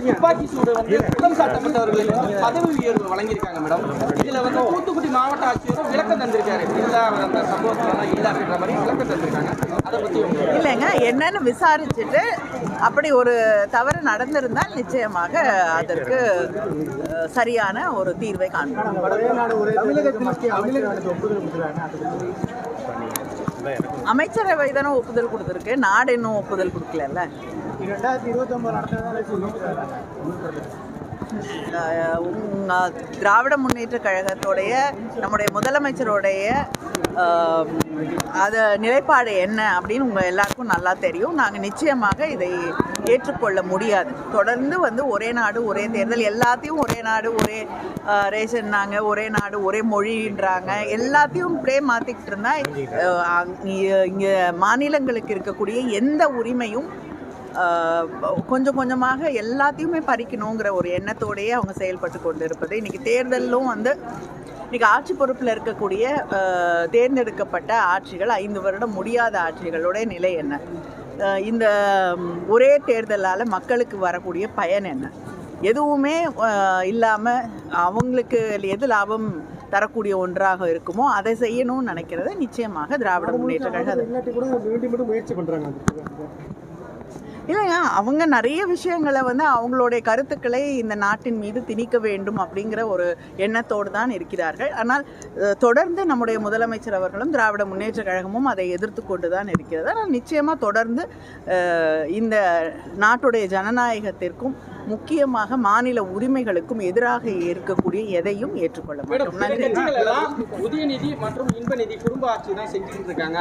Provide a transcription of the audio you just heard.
துப்பாக்கி சூடு குற்றம் சாட்டப்பட்டவர்களுக்கு பதவி உயர்வு வழங்கியிருக்காங்க மேடம். இதுல தூத்துக்குடி மாவட்ட ஆட்சியரும் விளக்கம் தந்திருக்காரு. இல்ல அவர் அந்த சம்பவத்துல இல்ல அப்படின்ற மாதிரி விளக்கம் தந்திருக்காங்க. அதை பத்தி இல்லைங்க, என்னன்னு விசாரிச்சுட்டு அப்படி ஒரு தவறு நடந்திருந்தால் நிச்சயமாக அதற்கு சரியான ஒரு தீர்வை காண்போம். அமைச்சரவை தானே ஒப்புதல் கொடுத்துருக்கு, நாடு இன்னும் ஒப்புதல் கொடுக்கல. 2019 திராவிட முன்னேற்ற கழகத்தோடைய நம்முடைய முதலமைச்சருடைய அது நிலைப்பாடு என்ன அப்படின்னு உங்கள் எல்லாருக்கும் நல்லா தெரியும். நாங்கள் நிச்சயமாக இதை ஏற்றுக்கொள்ள முடியாது. தொடர்ந்து ஒரே நாடு ஒரே தேர்தல், எல்லாத்தையும் ஒரே நாடு ஒரே ரேஷன்னாங்க, ஒரே நாடு ஒரே மொழின்றாங்க, எல்லாத்தையும் இப்படியே மாற்றிக்கிட்டு இருந்தால் இங்கே மாநிலங்களுக்கு இருக்கக்கூடிய எந்த உரிமையும் கொஞ்சம் கொஞ்சமாக எல்லாத்தையுமே பறிக்கணுங்கிற ஒரு எண்ணத்தோடையே அவங்க செயல்பட்டு கொண்டு இருப்பது. இன்றைக்கி தேர்தலும் இன்றைக்கி ஆட்சி பொறுப்பில் இருக்கக்கூடிய தேர்ந்தெடுக்கப்பட்ட ஆட்சிகள் 5 வருடம் முடியாத ஆட்சிகளுடைய நிலை என்ன? இந்த ஒரே தேர்தலால் மக்களுக்கு வரக்கூடிய பயன் என்ன? எதுவுமே இல்லாமல் அவங்களுக்கு எது லாபம் தரக்கூடிய ஒன்றாக இருக்குமோ அதை செய்யணும்னு நினைக்கிறது நிச்சயமாக திராவிட முன்னேற்ற கழகம். முயற்சி பண்ணுறாங்க. இல்லைங்க, அவங்க நிறைய விஷயங்களை அவங்களுடைய கருத்துக்களை இந்த நாட்டின் மீது திணிக்க வேண்டும் அப்படிங்கிற ஒரு எண்ணத்தோடு தான் இருக்கிறார்கள். ஆனால் தொடர்ந்து நம்முடைய முதலமைச்சர் அவர்களும் திராவிட முன்னேற்ற கழகமும் அதை எதிர்த்து கொண்டு தான் இருக்கிறது. ஆனால் நிச்சயமாக தொடர்ந்து இந்த நாட்டுடைய ஜனநாயகத்திற்கும் முக்கியமாக மாநில உரிமைகளுக்கும் எதிராக இருக்கக்கூடிய எதையும் ஏற்றுக்கொள்ள மாட்டோம். உதயநிதி மற்றும் இன்பநிதி குடும்ப ஆட்சி தான் செஞ்சுட்டு இருக்காங்க.